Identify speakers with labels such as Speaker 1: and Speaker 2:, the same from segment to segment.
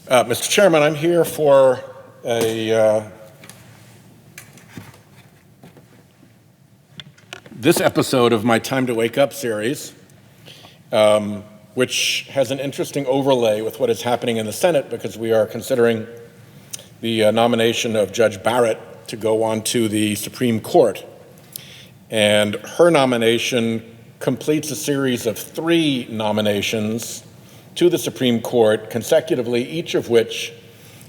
Speaker 1: Mr. Chairman, I'm here for this episode of my Time to Wake Up series, which has an interesting overlay with what is happening in the Senate because we are considering the nomination of Judge Barrett to go on to the Supreme Court. And her nomination completes a series of 3 nominations to the Supreme Court consecutively, each of which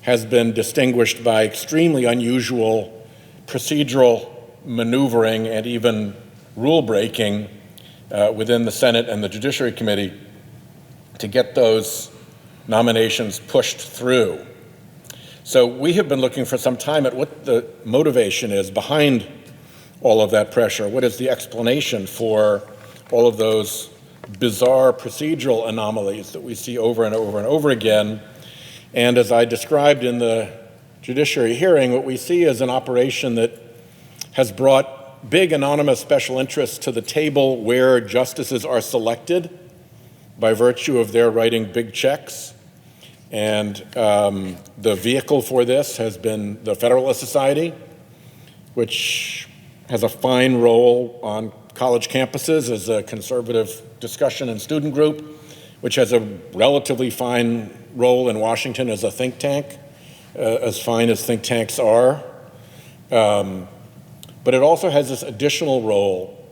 Speaker 1: has been distinguished by extremely unusual procedural maneuvering and even rule-breaking within the Senate and the Judiciary Committee to get those nominations pushed through. So we have been looking for some time at what the motivation is behind all of that pressure. What is the explanation for all of those bizarre procedural anomalies that we see over and over and over again? And as I described in the judiciary hearing, what we see is an operation that has brought big anonymous special interests to the table where justices are selected by virtue of their writing big checks. And the vehicle for this has been the Federalist Society, which has a fine role on college campuses as a conservative discussion and student group, which has a relatively fine role in Washington as a think tank, as fine as think tanks are. But it also has this additional role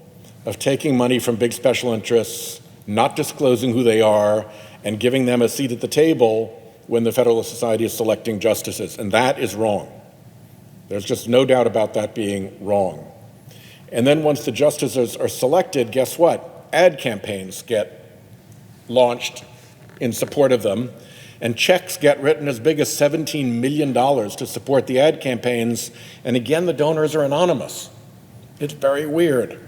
Speaker 1: of taking money from big special interests, not disclosing who they are, and giving them a seat at the table when the Federalist Society is selecting justices. And that is wrong. There's just no doubt about that being wrong. And then once the justices are selected, guess what? Ad campaigns get launched in support of them, and checks get written as big as $17 million to support the ad campaigns. And again, the donors are anonymous. It's very weird.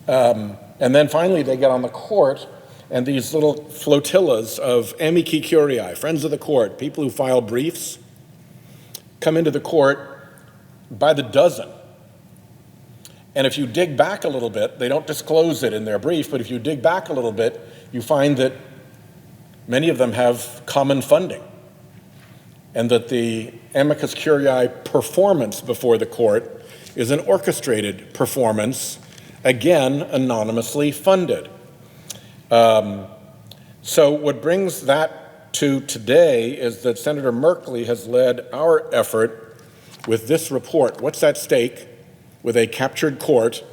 Speaker 1: And then finally, they get on the court, and these little flotillas of amici curiae, friends of the court, people who file briefs, come into the court by the dozen. And if you dig back a little bit, they don't disclose it in their brief, but if you dig back a little bit, you find that many of them have common funding, and that the amicus curiae performance before the court is an orchestrated performance, again, anonymously funded. So what brings that to today is that Senator Merkley has led our effort with this report, What's at Stake with a Captured Court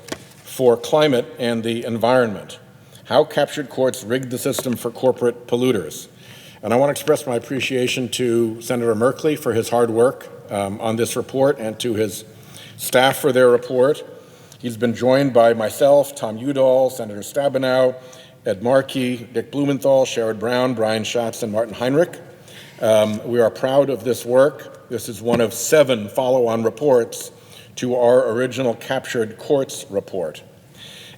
Speaker 1: for Climate and the Environment: How Captured Courts Rigged the System for Corporate Polluters. And I want to express my appreciation to Senator Merkley for his hard work on this report, and to his staff for their report. He's been joined by myself, Tom Udall, Senator Stabenow, Ed Markey, Dick Blumenthal, Sherrod Brown, Brian Schatz, and Martin Heinrich. We are proud of this work. This is one of 7 follow-on reports to our original Captured Courts report.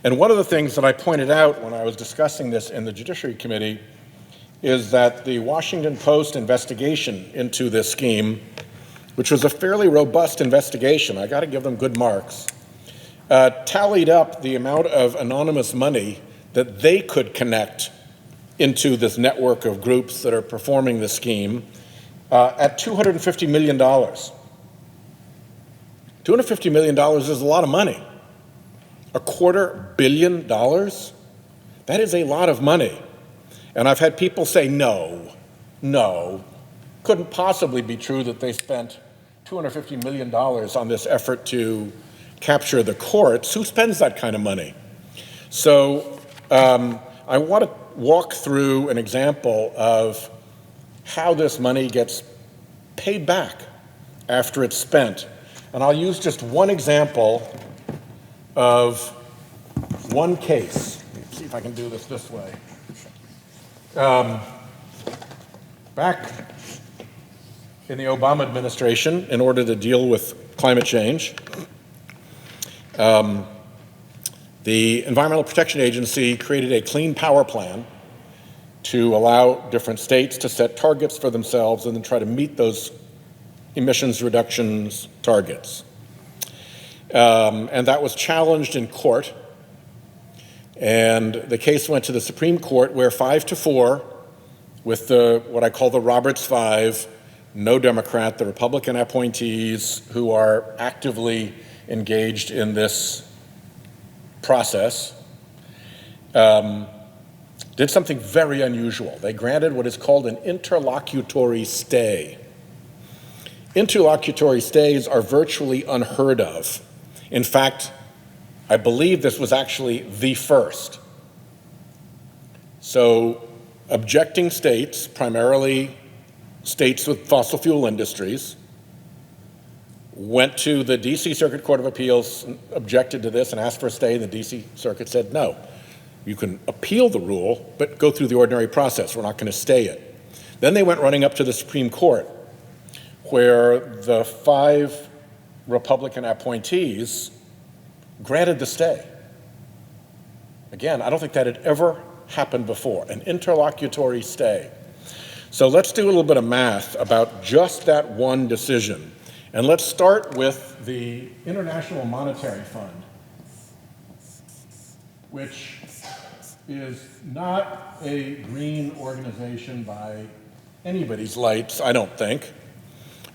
Speaker 1: And one of the things that I pointed out when I was discussing this in the Judiciary Committee is that the Washington Post investigation into this scheme, which was a fairly robust investigation, I got to give them good marks, tallied up the amount of anonymous money that they could connect into this network of groups that are performing the scheme at $250 million. $250 million is a lot of money. $250 million? That is a lot of money. And I've had people say, no, couldn't possibly be true that they spent $250 million on this effort to capture the courts. Who spends that kind of money? So I want to walk through an example of how this money gets paid back after it's spent. And I'll use just one example of one case. Let's see if I can do this way. Back in the Obama administration, in order to deal with climate change, the Environmental Protection Agency created a clean power plan to allow different states to set targets for themselves and then try to meet those emissions reductions targets. And that was challenged in court. And the case went to the Supreme Court, where 5-4 with what I call the Roberts Five, no Democrat, the Republican appointees who are actively engaged in this process, did something very unusual. They granted what is called an interlocutory stay. Interlocutory stays are virtually unheard of. In fact, I believe this was actually the first. So, objecting states, primarily states with fossil fuel industries, went to the DC Circuit Court of Appeals, objected to this and asked for a stay, and the DC Circuit said, no, you can appeal the rule, but go through the ordinary process. We're not going to stay it. Then they went running up to the Supreme Court, where the 5 Republican appointees granted the stay. Again, I don't think that had ever happened before, an interlocutory stay. So let's do a little bit of math about just that one decision. And let's start with the International Monetary Fund, which is not a green organization by anybody's lights, I don't think,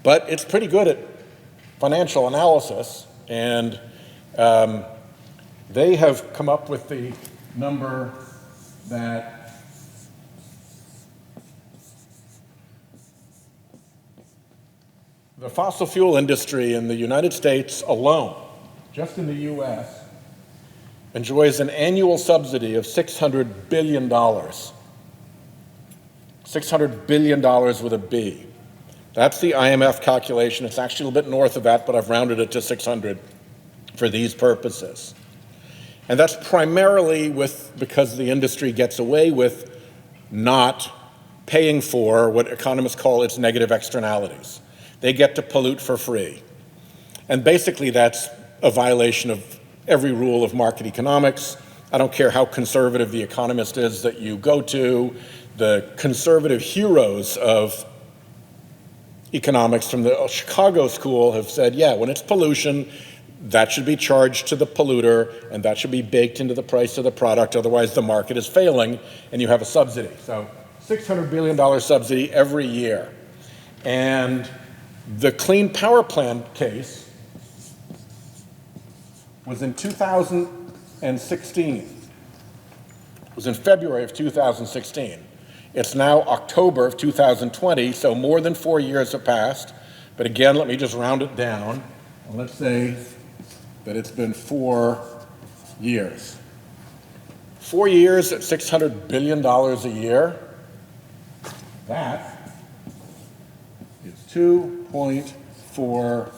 Speaker 1: but it's pretty good at financial analysis, and they have come up with the number that the fossil fuel industry in the United States alone, just in the US, enjoys an annual subsidy of $600 billion. $600 billion with a B. That's the IMF calculation. It's actually a little bit north of that, but I've rounded it to 600 for these purposes. And that's primarily because the industry gets away with not paying for what economists call its negative externalities. They get to pollute for free. And basically that's a violation of every rule of market economics. I don't care how conservative the economist is that you go to. The conservative heroes of economics from the Chicago School have said, yeah, when it's pollution, that should be charged to the polluter, and that should be baked into the price of the product, otherwise the market is failing, and you have a subsidy. So $600 billion subsidy every year. And the Clean Power Plan case was in 2016. It was in February of 2016. It's now October of 2020, so more than 4 years have passed. But again, let me just round it down. And let's say that it's been 4 years. 4 years at $600 billion a year, that is $2.4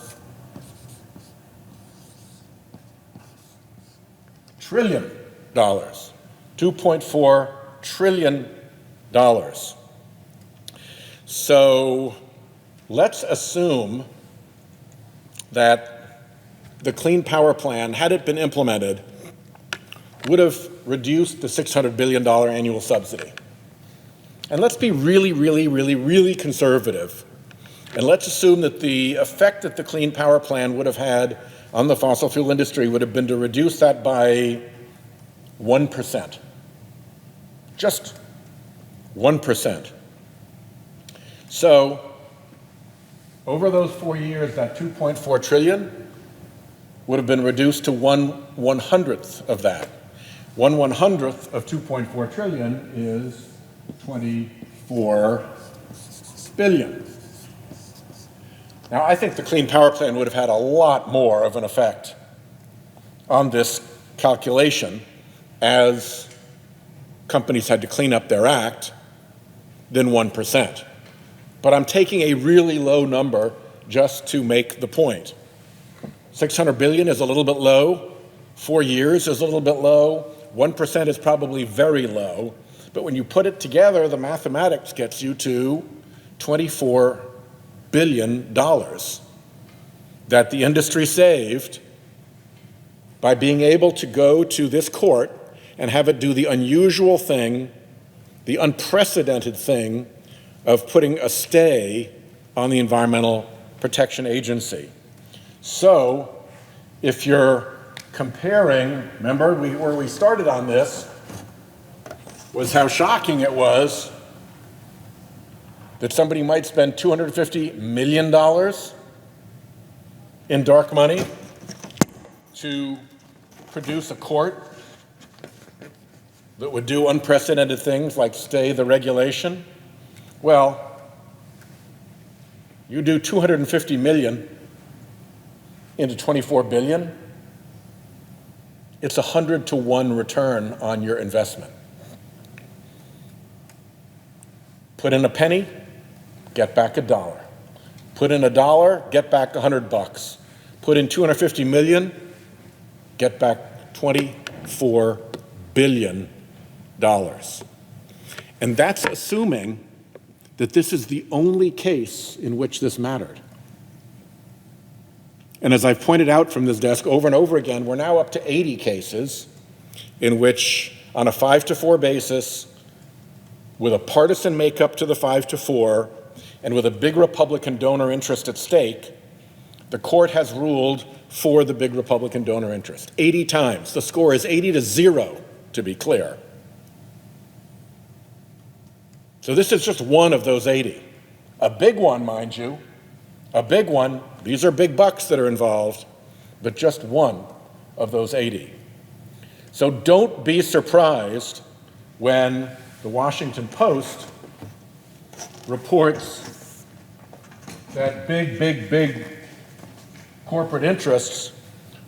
Speaker 1: trillion. $2.4 trillion. So let's assume that the Clean Power Plan, had it been implemented, would have reduced the $600 billion annual subsidy. And let's be really, really, really, really conservative. And let's assume that the effect that the Clean Power Plan would have had on the fossil fuel industry would have been to reduce that by 1%. Just 1%. So, over those 4 years, that 2.4 trillion would have been reduced to 1/100th of that. 1/100th of 2.4 trillion is 24 billion. Now, I think the Clean Power Plan would have had a lot more of an effect on this calculation as companies had to clean up their act than 1%. But I'm taking a really low number just to make the point. 600 billion is a little bit low. 4 years is a little bit low. 1% is probably very low. But when you put it together, the mathematics gets you to $24 billion that the industry saved by being able to go to this court and have it do the unusual thing, the unprecedented thing of putting a stay on the Environmental Protection Agency. So, if you're comparing, remember where we started on this was how shocking it was that somebody might spend $250 million in dark money to produce a court that would do unprecedented things like stay the regulation? Well, you do 250 million into 24 billion, it's 100-to-1 return on your investment. Put in a penny, get back $1. Put in $1, get back $100. Put in 250 million, get back $24 billion. And that's assuming that this is the only case in which this mattered. And as I've pointed out from this desk over and over again, we're now up to 80 cases in which, on a 5-to-4 basis, with a partisan makeup to the 5-to-4, and with a big Republican donor interest at stake, the court has ruled for the big Republican donor interest. 80 times. The score is 80-0, to be clear. So this is just one of those 80. A big one, mind you. A big one. These are big bucks that are involved, but just one of those 80. So don't be surprised when the Washington Post reports that big corporate interests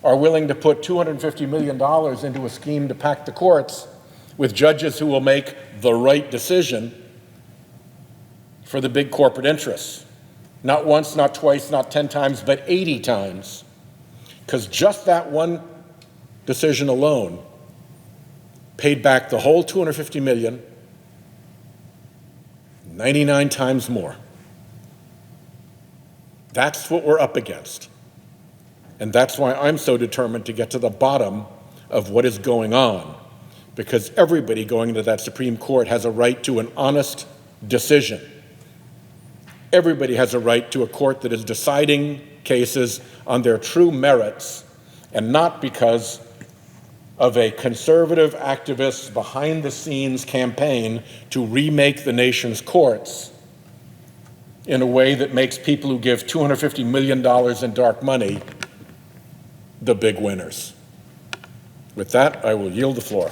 Speaker 1: are willing to put $250 million into a scheme to pack the courts with judges who will make the right decision for the big corporate interests. Not once, not twice, not 10 times, but 80 times. Because just that one decision alone paid back the whole $250 million 99 times more. That's what we're up against. And that's why I'm so determined to get to the bottom of what is going on, because everybody going into that Supreme Court has a right to an honest decision. Everybody has a right to a court that is deciding cases on their true merits and not because of a conservative activist's behind-the-scenes campaign to remake the nation's courts in a way that makes people who give $250 million in dark money the big winners. With that, I will yield the floor.